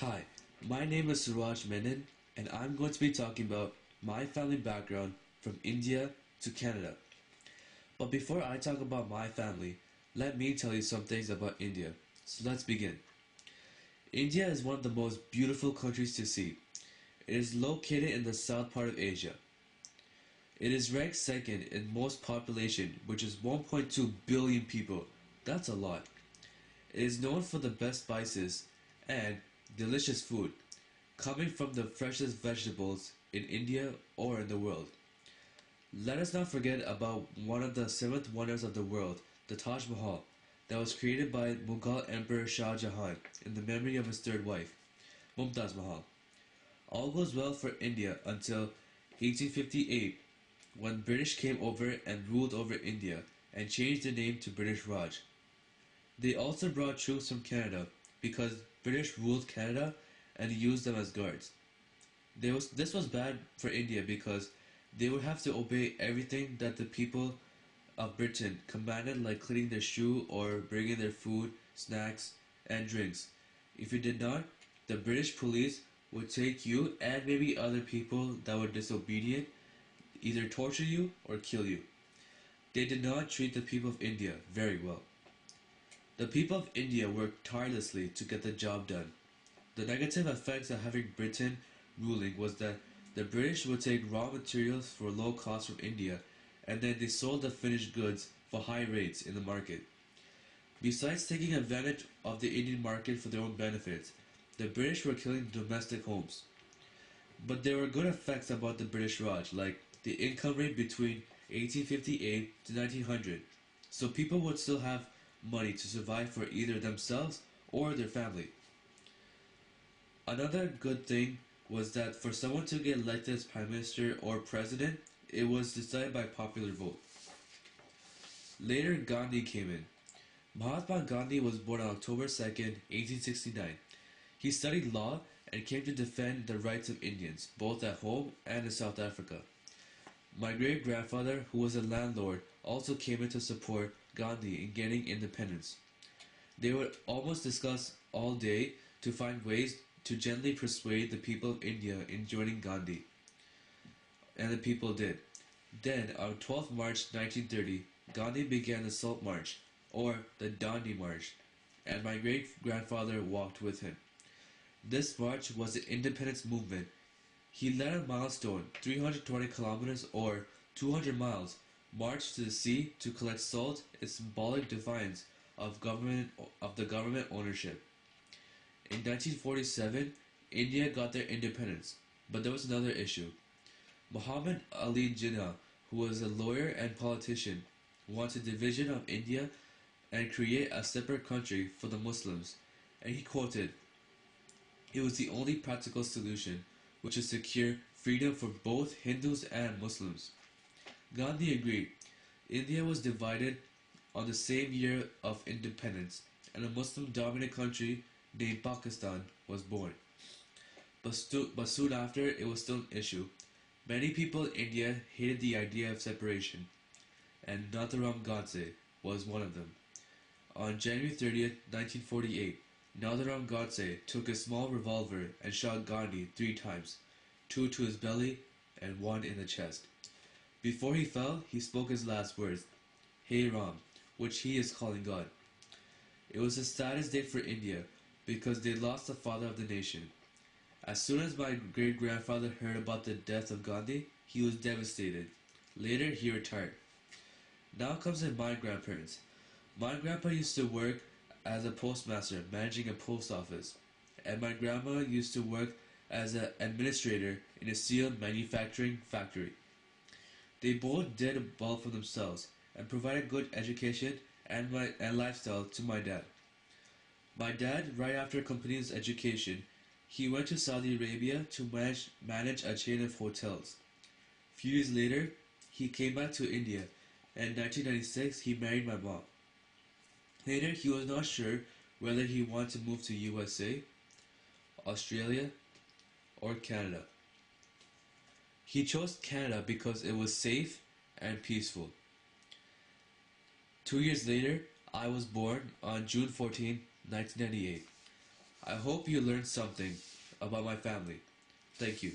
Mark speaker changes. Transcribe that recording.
Speaker 1: Hi, my name is Suraj Menon, and I'm going to be talking about my family background from India to Canada. But before I talk about my family, let me tell you some things about India. So let's begin. India is one of the most beautiful countries to see. It is located in the south part of Asia. It is ranked second in most population, which is 1.2 billion people. That's a lot. It is known for the best spices and delicious food, coming from the freshest vegetables in India or in the world. Let us not forget about one of the seventh wonders of the world, the Taj Mahal, that was created by Mughal Emperor Shah Jahan in the memory of his third wife, Mumtaz Mahal. All goes well for India until 1858, when British came over and ruled over India and changed the name to British Raj. They also brought troops from Canada because British ruled Canada and used them as guards. This was bad for India because they would have to obey everything that the people of Britain commanded, like cleaning their shoe or bringing their food, snacks, and drinks. If you did not, the British police would take you and maybe other people that were disobedient, either torture you or kill you. They did not treat the people of India very well. The people of India worked tirelessly to get the job done. The negative effects of having Britain ruling was that the British would take raw materials for low cost from India and then they sold the finished goods for high rates in the market. Besides taking advantage of the Indian market for their own benefits, the British were killing domestic homes. But there were good effects about the British Raj, like the income rate between 1858 to 1900, so people would still have money to survive for either themselves or their family. Another good thing was that for someone to get elected as prime minister or president, it was decided by popular vote. Later, Gandhi came in. Mahatma Gandhi was born on October 2nd, 1869. He studied law and came to defend the rights of Indians, both at home and in South Africa. My great-grandfather, who was a landlord, also came in to support Gandhi in getting independence. They would almost discuss all day to find ways to gently persuade the people of India in joining Gandhi. And the people did. Then, on 12th March 1930, Gandhi began the Salt March, or the Dandi March, and my great-grandfather walked with him. This march was the independence movement. He led a milestone, 320 kilometers or 200 miles, marched to the sea to collect salt in symbolic defiance of the government ownership. In 1947, India got their independence, but there was another issue. Muhammad Ali Jinnah, who was a lawyer and politician, wanted division of India and create a separate country for the Muslims, and he quoted, "It was the only practical solution, which is secure freedom for both Hindus and Muslims." Gandhi agreed. India was divided on the same year of independence, and a Muslim-dominated country named Pakistan was born. But soon after, it was still an issue. Many people in India hated the idea of separation, and Nathuram Godse was one of them. On January 30th, 1948, Nathuram Godse took a small revolver and shot Gandhi 3 times, 2 to his belly and 1 in the chest. Before he fell, he spoke his last words, "Hey Ram," which he is calling God. It was the saddest day for India because they lost the father of the nation. As soon as my great-grandfather heard about the death of Gandhi, he was devastated. Later, he retired. Now comes in my grandparents. My grandpa used to work as a postmaster managing a post office, and my grandma used to work as an administrator in a steel manufacturing factory. They both did well for themselves and provided good education and lifestyle to my dad. My dad, right after completing his education, he went to Saudi Arabia to manage a chain of hotels. Few years later, he came back to India, and in 1996 he married my mom. Later, he was not sure whether he wanted to move to USA, Australia, or Canada. He chose Canada because it was safe and peaceful. 2 years later, I was born on June 14, 1998. I hope you learned something about my family. Thank you.